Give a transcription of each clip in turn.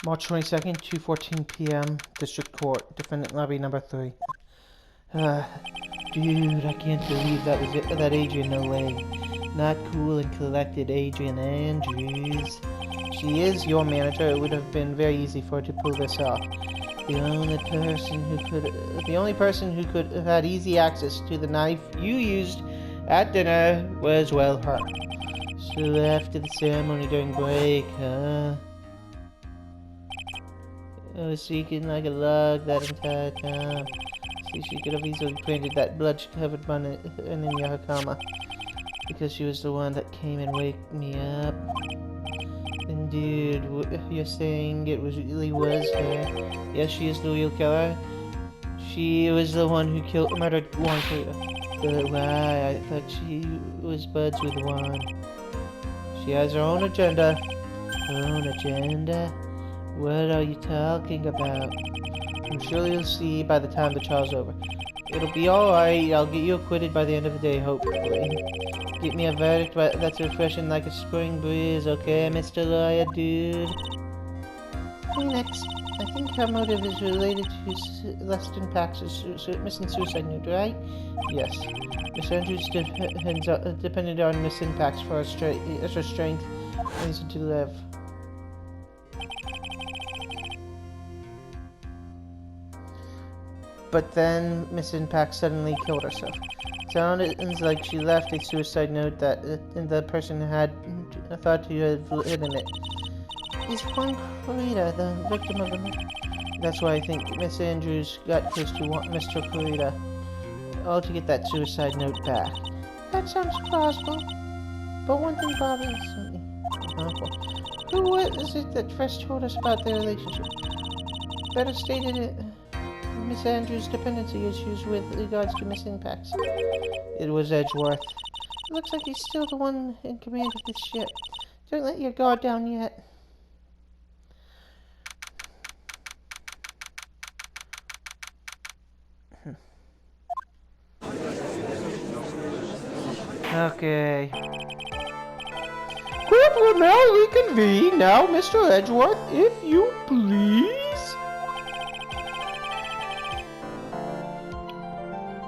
March 22nd, 2:14 p.m. District Court, Defendant Lobby number 3. Dude, I can't believe that was it. That Adrian, no way. Not cool and collected Adrian Andrews. She is your manager. It would have been very easy for her to pull this off. The only person who could have had easy access to the knife you used at dinner was, well, her. So after the ceremony during break, huh? I was seeking like a log that entire time. See, she could have easily planted that blood-covered bun in your Hakama. Because she was the one that came and waked me up. And dude, you're saying it really was her? Yes, she is the real killer. She was the one who murdered Juan Cleo. But why? I thought she was buds with Juan. She has her own agenda. Her own agenda? What are you talking about? I'm sure you'll see by the time the trial's over. It'll be alright. I'll get you acquitted by the end of the day, hopefully. Get me a verdict that's refreshing like a spring breeze, okay, Mr. Lawyer, dude? Next, I think her motive is related to Leston Pax's missing suicide note, right? Yes. Miss Andrews depended on Miss Pax for her strength and reason to live. But then Miss Impact suddenly killed herself. Sounds like she left a suicide note that the person had thought to have hidden it. Is Juan Corrida the victim of the murder? That's why I think Miss Andrews got close to Mr. Corrida. All to get that suicide note back. That sounds plausible. But one thing bothers me. Who was it that first told us about their relationship? Better stated it. Miss Andrews' dependency issues with regards to Miss Impacts. It was Edgeworth. It looks like he's still the one in command of this ship. Don't let your guard down yet. Okay. Court will now reconvene. Now, Mr. Edgeworth, if you please.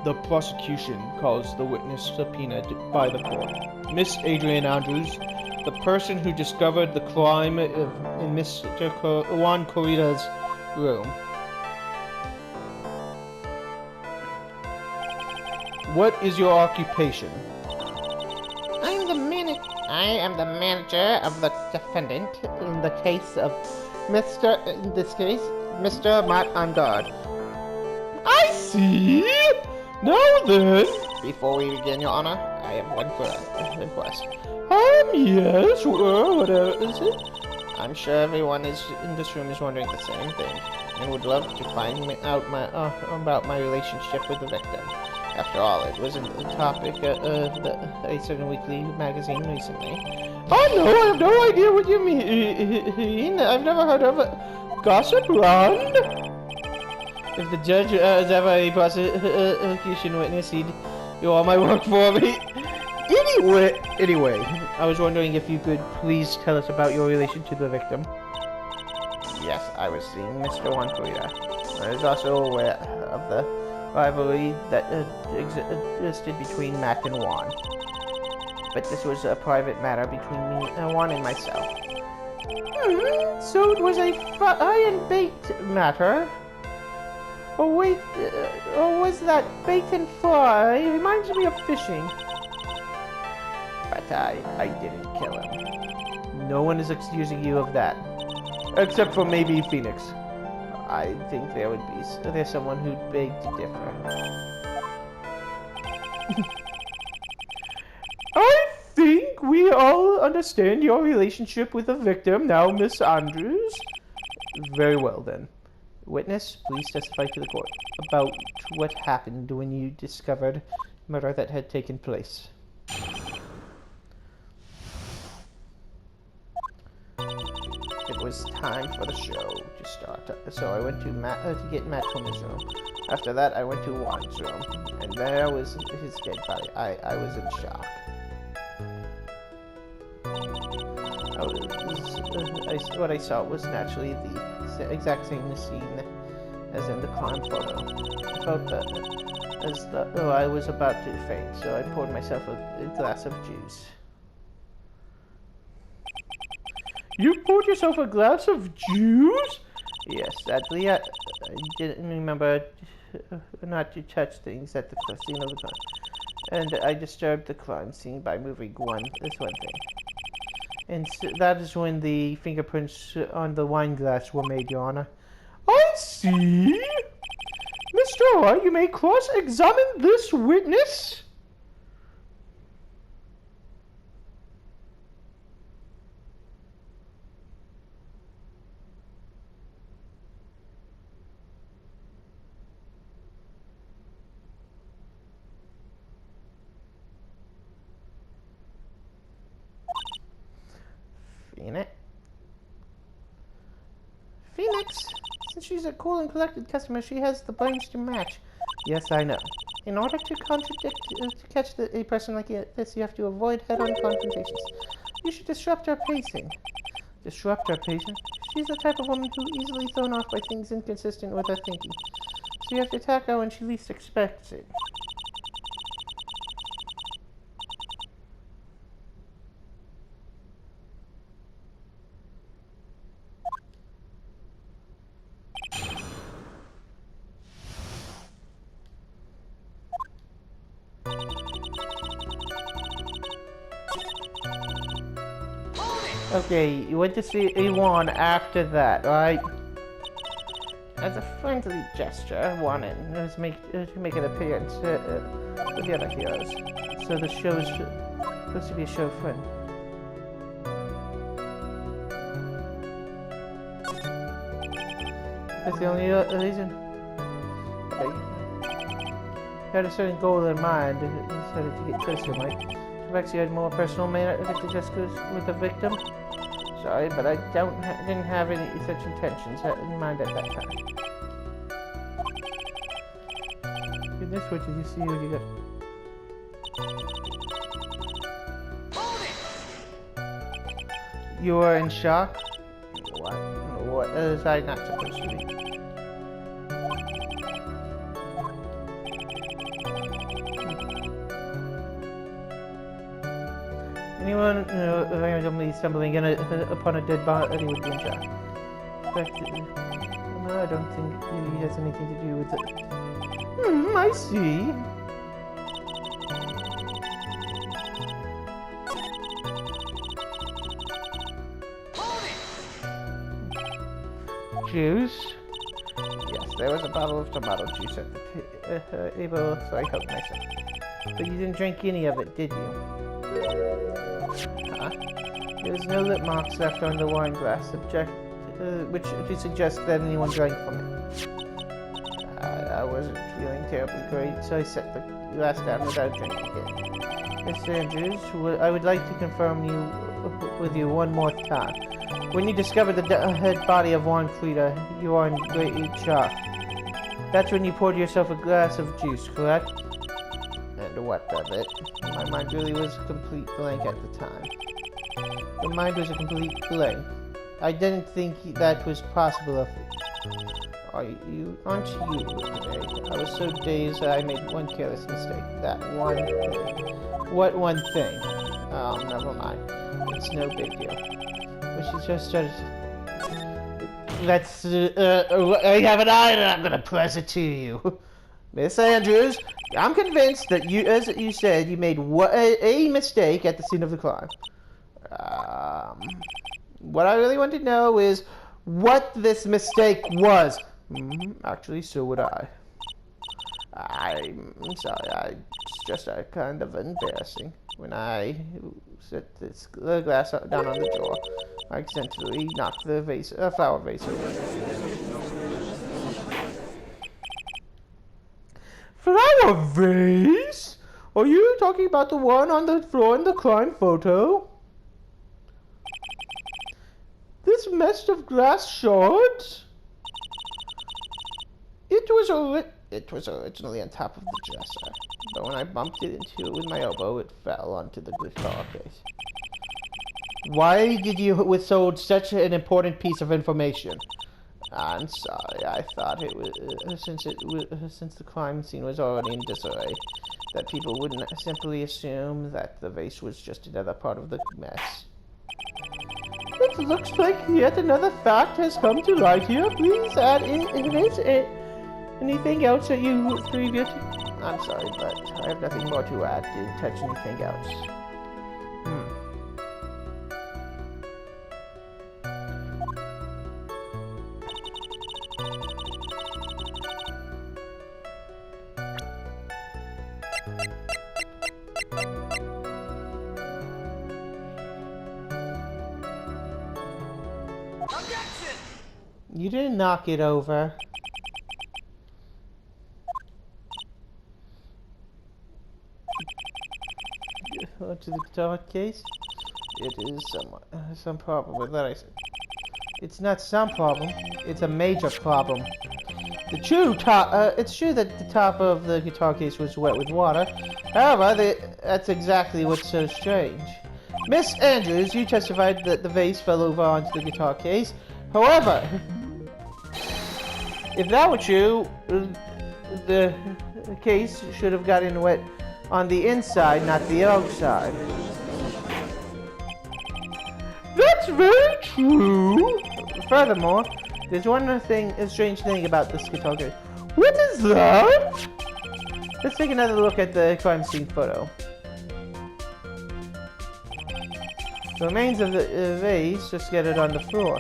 The prosecution calls the witness subpoenaed by the court. Miss Adrian Andrews, the person who discovered the crime in Mr. Juan Corrida's room. What is your occupation? I am the manager of the defendant in the case of Mr. Matt Angard. I see! Now then, before we begin, Your Honor, I have one request. Yes, what is it? I'm sure everyone in this room is wondering the same thing, and would love to find out about my relationship with the victim. After all, it was a topic of a certain weekly magazine recently. Oh no, I have no idea what you mean. I've never heard of it. Gossip Run? If the judge has ever a prosecution witness, he'd do all my work for me. Anyway, I was wondering if you could please tell us about your relation to the victim. Yes, I was seeing Mr. Juan Corrida. I was also aware of the rivalry that existed between Matt and Juan. But this was a private matter between me and Juan and myself. So it was a fry and baked matter? Oh wait, was that bait and fry? It reminds me of fishing. But I didn't kill him. No one is accusing you of that. Except for maybe Phoenix. I think there's someone who begged to differ. I think we all understand your relationship with the victim now, Miss Andrews. Very well then. Witness, please testify to the court about what happened when you discovered murder that had taken place. It was time for the show to start, so I went to get Matt from his room. After that, I went to Juan's room, and there was his dead body. I was in shock. What I saw was naturally the exact same scene as in the crime photo. I felt as though I was about to faint, so I poured myself a glass of juice. You poured yourself a glass of juice? Yes, sadly, I didn't remember not to touch things at the scene of the crime. And I disturbed the crime scene by moving one thing. And so that is when the fingerprints on the wine glass were made, Your Honor. I see! Mr. Wright, you may cross-examine this witness. Phoenix, since she's a cool and collected customer, she has the brains to match. Yes, I know. In order to catch a person like this, you have to avoid head-on confrontations. You should disrupt her pacing. Disrupt her pacing? She's the type of woman who easily thrown off by things inconsistent with her thinking. So you have to attack her when she least expects it. Okay, you went to see A1 after that, right? As a friendly gesture, wanted to make an appearance with the other heroes. So the show is supposed to be a show friend. That's the only reason. You had a certain goal in mind, decided to get close to him, right? Perhaps you had more personal manner to just with the victim. Sorry, but I didn't have any such intentions in mind at that time. Goodness, what did you see? What you got? You were in shock? What? What was I not supposed to be? Anyone randomly stumbling upon a dead body would be in shock. No, I don't think it has anything to do with it. I see. Juice? Yes, there was a bottle of tomato juice at the table, so I helped myself. But you didn't drink any of it, did you? Huh? There was no lip marks left on the wine glass, which suggests that anyone drank from it. I wasn't feeling terribly great, so I set the glass down without drinking it. Mr. Andrews, I would like to confirm with you one more time. When you discovered the dead body of Juan Frida, you are in great shock. That's when you poured yourself a glass of juice, correct? And what of it? My mind really was a complete blank at the time. The mind was a complete blank. I didn't think that was possible of aren't you today? I was so dazed that I made one careless mistake. That one thing. What one thing? Oh, never mind. It's no big deal. But she just started. I have an eye and I'm gonna press it to you. Miss Andrews, I'm convinced that you, as you said, you made a mistake at the scene of the crime. What I really want to know is what this mistake was. Actually, so would I. I'm sorry, it's just kind of embarrassing. When I set this glass down on the drawer, I accidentally knocked the flower vase over. Flower vase? Are you talking about the one on the floor in the crime photo? This mess of glass shards? It was originally on top of the dresser, but when I bumped it into it with my elbow, it fell onto the guitar case. Why did you withhold such an important piece of information? I'm sorry, I thought it was, since the crime scene was already in disarray, that people wouldn't simply assume that the vase was just another part of the mess. It looks like yet another fact has come to light here. Please add anything else that you previewed? I'm sorry, but I have nothing more to add. Didn't touch anything else. You didn't knock it over. To the guitar case. It is some problem with that. I said. It's not some problem. It's a major problem. It's true that the top of the guitar case was wet with water. However, that's exactly what's so strange. Miss Andrews, you testified that the vase fell over onto the guitar case. However, if that were true, the case should have gotten wet on the inside, not the outside. That's very true. Furthermore, there's a strange thing about this guitar case. What is that? Let's take another look at the crime scene photo. The remains of the vase are scattered on the floor.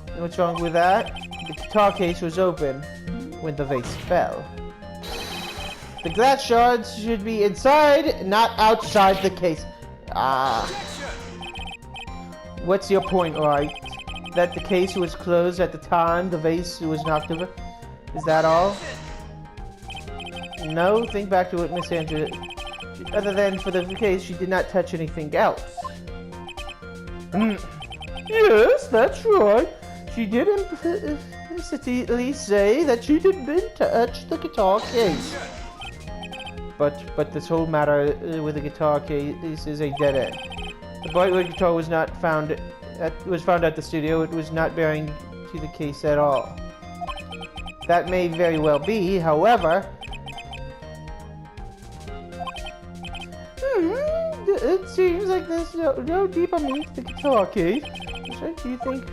And what's wrong with that? The guitar case was open when the vase fell. The glass shards should be inside, not outside the case. What's your point, Wright? That the case was closed at the time the vase was knocked over? Is that all? No, think back to it, Miss Andrews. Other than for the case, she did not touch anything else. Yes, that's right. She did implicitly say that she didn't touch the guitar case. But this whole matter with the guitar case is a dead end. The bright red guitar was found at the studio. It was not bearing to the case at all. That may very well be, however. It seems like there's no deeper meaning to the guitar case. What do you think?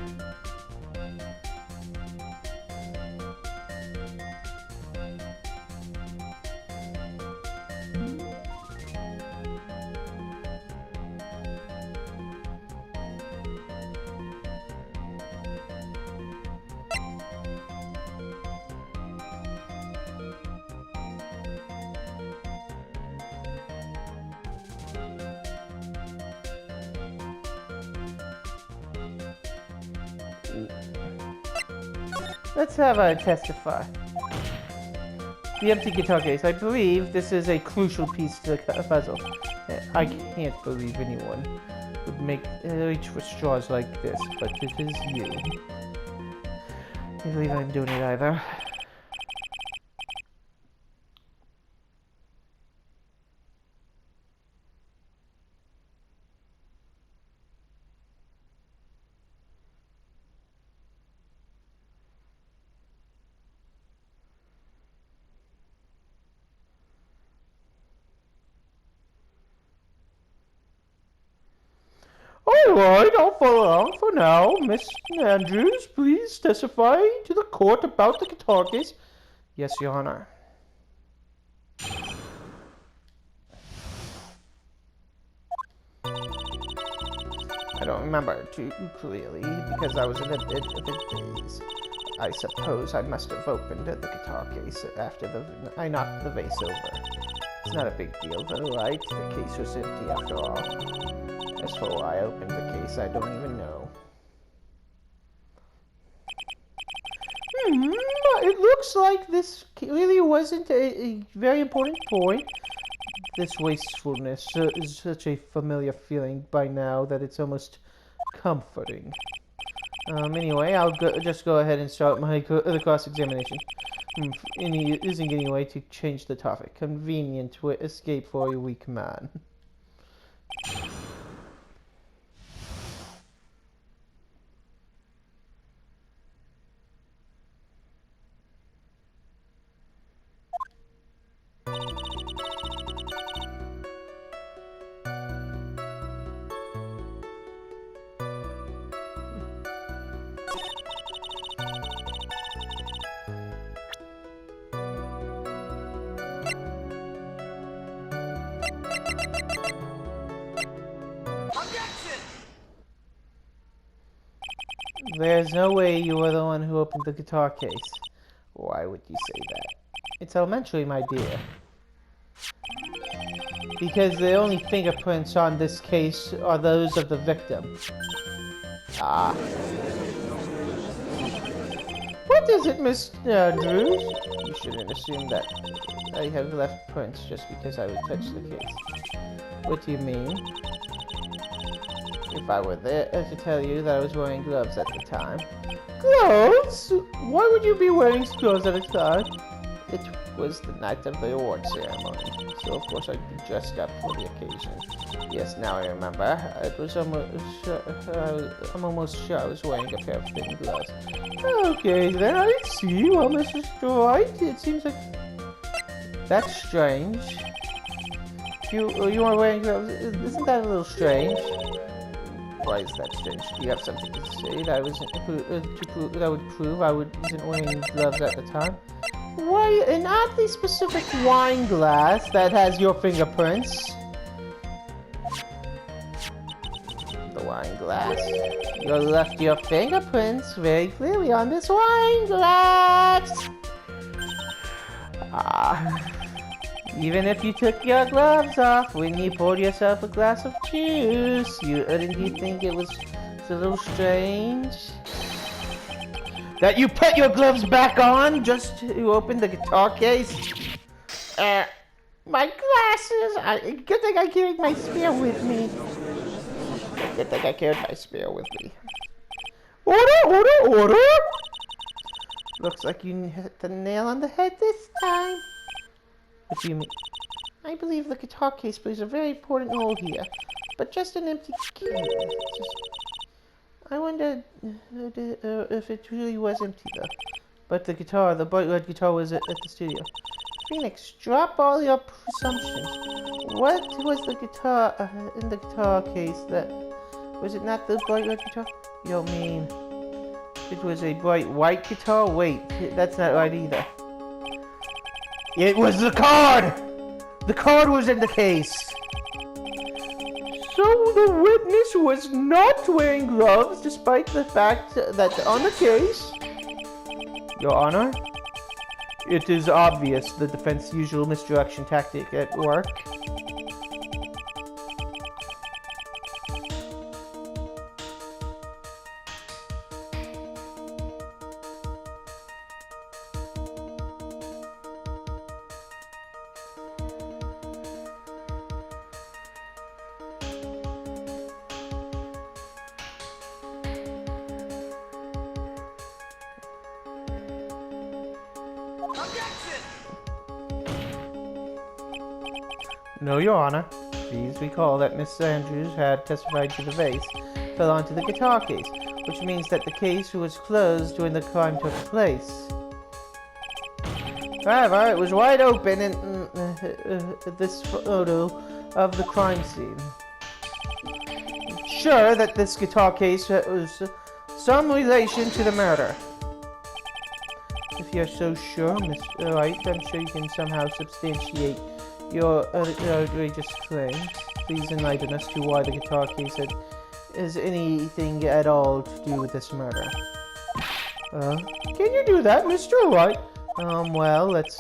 Let's have her testify. The empty guitar case. I believe this is a crucial piece to the puzzle. I can't believe anyone would reach for straws like this, but it is you. I can't believe I'm doing it either. Alright, I'll follow along for now. Miss Andrews, please testify to the court about the guitar case. Yes, Your Honor. I don't remember too clearly because I was in a bit daze. I suppose I must have opened the guitar case after I knocked the vase over. It's not a big deal, though, right? The case was empty after all. As for why I opened the case, I don't even know. It looks like this really wasn't a very important point. This wastefulness is such a familiar feeling by now that it's almost comforting. Anyway, I'll just go ahead and start my cross-examination. Using any way to change the topic. Convenient escape for a weak man. There's no way you were the one who opened the guitar case. Why would you say that? It's elementary, my dear. Because the only fingerprints on this case are those of the victim. Ah. What is it, Miss Andrews? You shouldn't assume that I have left prints just because I would touch the case. What do you mean? If I were there to tell you that I was wearing gloves at the time. Gloves? Why would you be wearing gloves at the time? It was the night of the award ceremony, so of course I'd be dressed up for the occasion. Yes, now I remember. It was I'm almost sure I was wearing a pair of thin gloves. Okay, then I see. Well, Mrs. Wright, it seems like that's strange. You are wearing gloves. Isn't that a little strange? Why is that strange? Do you have something to say that that would prove I wasn't wearing gloves at the time? Why, an oddly specific wine glass that has your fingerprints. The wine glass. You left your fingerprints very clearly on this wine glass. Even if you took your gloves off when you poured yourself a glass of juice, didn't you think it was a little strange? That you put your gloves back on just to open the guitar case? My glasses! Good thing I carried my spear with me. Good thing I carried my spear with me. Order! Looks like you hit the nail on the head this time. What do you mean? I believe the guitar case plays a very important role here, but just an empty case. I wonder if it really was empty though. But the bright red guitar was at the studio. Phoenix, drop all your presumptions. What was the guitar in the guitar case was it not the bright red guitar? You mean it was a bright white guitar? Wait, that's not right either. It was the card! The card was in the case! So the witness was not wearing gloves despite the fact that on the case... Your Honor, it is obvious the defense's usual misdirection tactic at work. No, Your Honor. Please recall that Miss Andrews had testified to the vase fell onto the guitar case, which means that the case was closed when the crime took place. However, it was wide open in this photo of the crime scene. Sure that this guitar case was some relation to the murder. If you're so sure, Miss Wright, I'm sure you can somehow substantiate your outrageous claims. Please enlighten us to why the guitar case has anything at all to do with this murder. Can you do that, Mr. Wright? Well, let's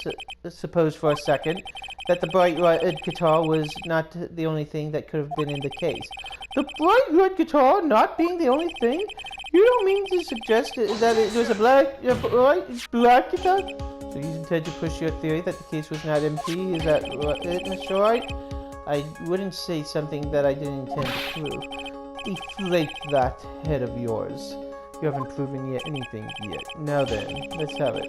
suppose for a second that the bright red guitar was not the only thing that could have been in the case. The bright red guitar not being the only thing? You don't mean to suggest that it was a black guitar? So you intend to push your theory that the case was not empty? Is that it, Mr. Wright? I wouldn't say something that I didn't intend to prove. Deflate that head of yours. You haven't proven anything yet. Now then, let's have it.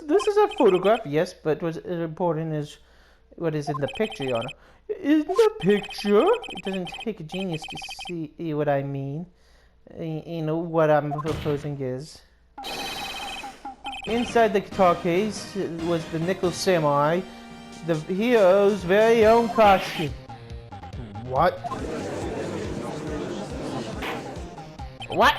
This is a photograph, yes, but what's important is what is in the picture, Your Honor. In the picture? It doesn't take a genius to see what I mean. You know what I'm proposing is. Inside the guitar case was the nickel samurai The hero's very own costume. What? What?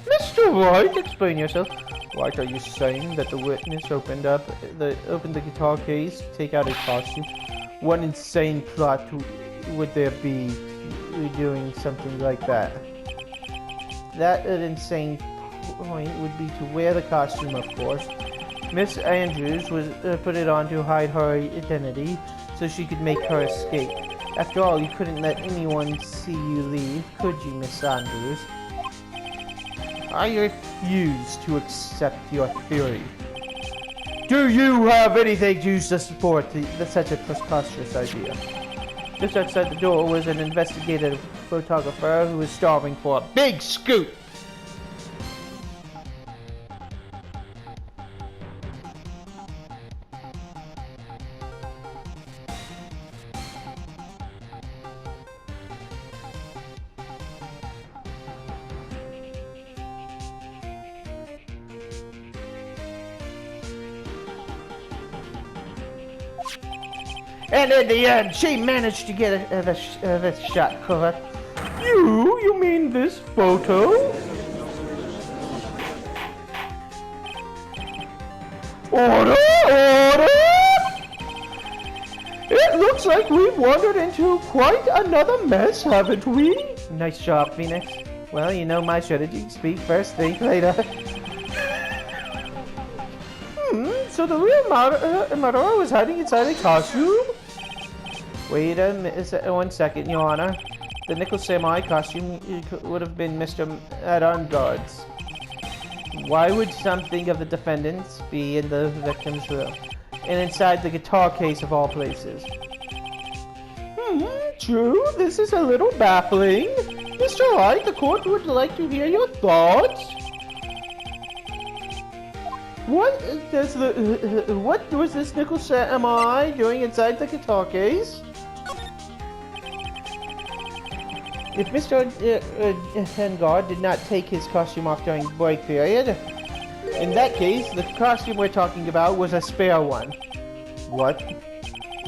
Mr. Wright, explain yourself. Wright, are you saying that the witness opened the guitar case to take out a costume? What insane plot would there be doing something like that? That an insane point would be to wear the costume, of course. Miss Andrews was put it on to hide her identity so she could make her escape. After all, you couldn't let anyone see you leave, could you, Miss Andrews? I refuse to accept your theory. Do you have anything to support such a preposterous idea? Just outside the door was an investigative photographer who was starving for a big scoop. And in the end, she managed to get this shot correct. You mean this photo? Order! It looks like we've wandered into quite another mess, haven't we? Nice job, Phoenix. Well, you know my strategy. Speak first, think later. So the real murderer was hiding inside a costume? Wait one second, Your Honor. The Nickel Samurai costume would have been Mr. Adon's. Why would something of the defendant's be in the victim's room? And inside the guitar case of all places? True, this is a little baffling. Mr. Wright, the court would like to hear your thoughts. What was this Nickel Samurai doing inside the guitar case? If Mr. Hengard did not take his costume off during break period, in that case, the costume we're talking about was a spare one. What?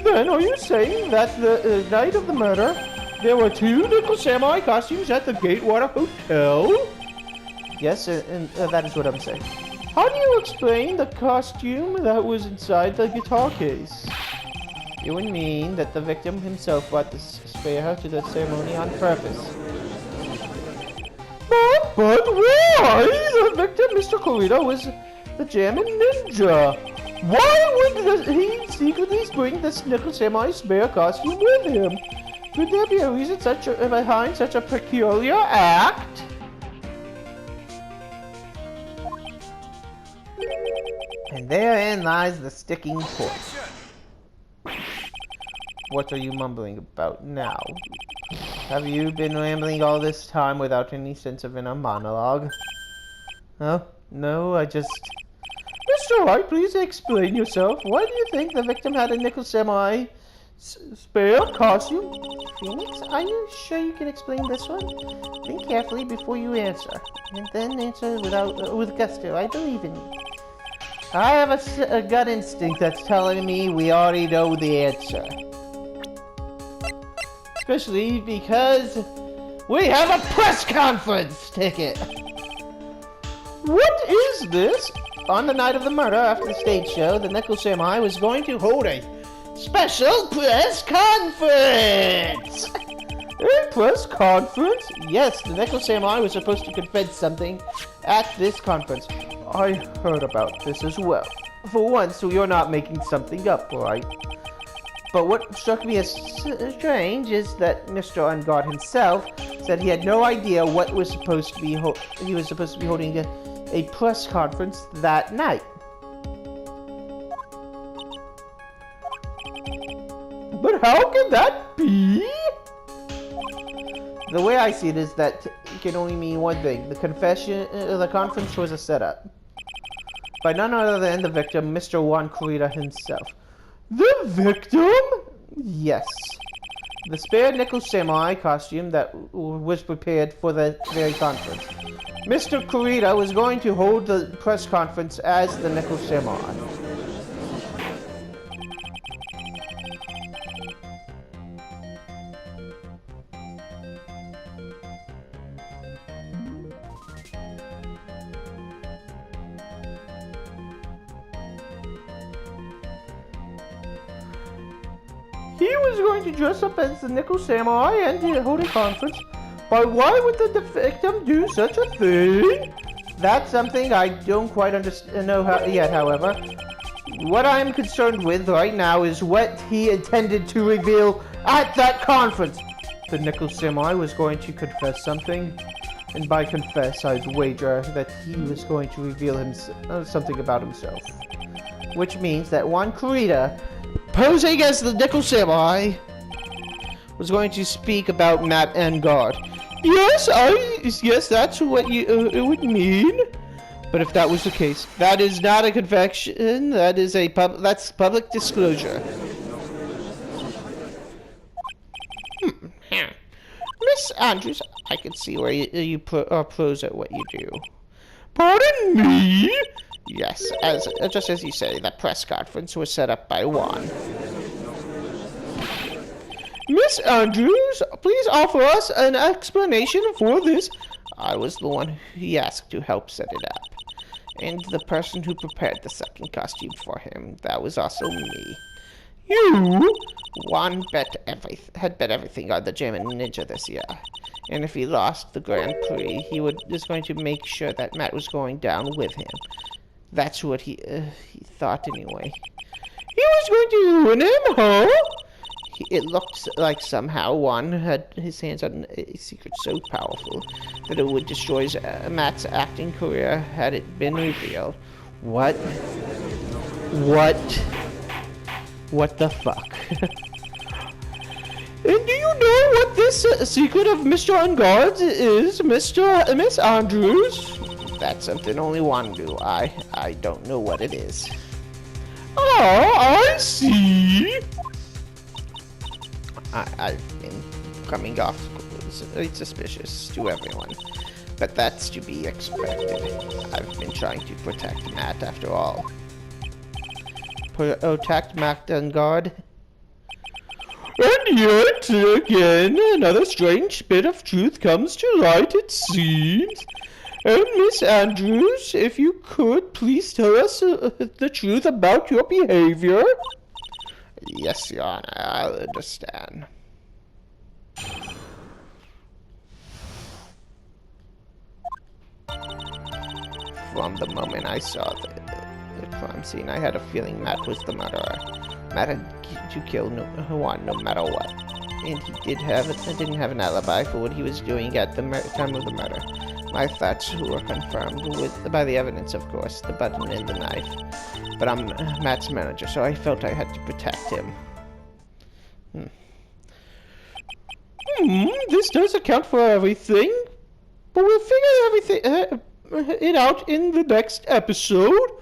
Then are you saying that the night of the murder, there were 2 Nickel Samurai costumes at the Gatewater Hotel? Yes, and that is what I'm saying. How do you explain the costume that was inside the guitar case? It would mean that the victim himself brought the spare to the ceremony on purpose. But why? The victim, Mr. Corito, was the German ninja. Why would he secretly bring this Nickel Samurai spare costume with him? Could there be a reason behind such a peculiar act? And therein lies the sticking point. What are you mumbling about now? Have you been rambling all this time without any sense of inner monologue? Oh, no, I just... Mr. Wright, please explain yourself. Why do you think the victim had a Nickel Samurai spare costume? Phoenix, are you sure you can explain this one? Think carefully before you answer. And then answer with gusto. I believe in you. I have a gut instinct that's telling me we already know the answer. Especially because we have a press conference ticket! What is this? On the night of the murder, after the stage show, the Nickel Samurai was going to hold a special press conference! A press conference? Yes, the Nickel Samurai was supposed to confess something at this conference. I heard about this as well. For once, you're not making something up, right? But what struck me as strange is that Mr. Ungard himself said he had no idea what was supposed to be he was supposed to be holding a press conference that night. But how can that be? The way I see it is that it can only mean one thing. The conference was a setup. By none other than the victim, Mr. Juan Corrida himself. The victim? Yes. The spare Nickel Samurai costume that was prepared for the very conference. Mr. Corrida was going to hold the press conference as the Nickel Samurai. he was going to dress up as the Nickel Samurai and hold a conference. But why would the victim do such a thing? That's something I don't quite know yet, however. What I'm concerned with right now is what he intended to reveal at that conference. The Nickel Samurai was going to confess something, and by confess, I'd wager that he was going to reveal something about himself. Which means that Juan Kurita, posing as the Nickel Samurai, was going to speak about Matt Engard. Yes, that's what it would mean. But if that was the case, that is not a confession. That is that's public disclosure. Miss Andrews, I can see where you are pros at what you do. Pardon me? Yes, just as you say, that press conference was set up by Juan. Miss Andrews, please offer us an explanation for this. I was the one he asked to help set it up. And the person who prepared the second costume for him, that was also me. You? Juan had bet everything on the German Ninja this year. And if he lost the Grand Prix, he was going to make sure that Matt was going down with him. That's what he thought anyway. He was going to ruin him, huh? It looked like somehow Juan had his hands on a secret so powerful that it would destroy Matt's acting career had it been revealed. What? What the fuck? And do you know what this secret of Mr. Engard's is, Miss Andrews? That's something only Juan knew. I don't know what it is. Oh, I see. I've been coming off suspicious to everyone, but that's to be expected. I've been trying to protect Matt after all. Protect Matt Engard? And yet, again, another strange bit of truth comes to light, it seems. And Miss Andrews, if you could, please tell us the truth about your behavior. Yes, Your Honor, I'll understand. From the moment I saw the crime scene, I had a feeling Matt was the murderer. Matt had to kill Juan no matter what. And he didn't have an alibi for what he was doing at the time of the murder. My thoughts were confirmed by the evidence, of course, the button and the knife. But I'm Matt's manager, so I felt I had to protect him. This does account for everything, but we'll figure it out in the next episode.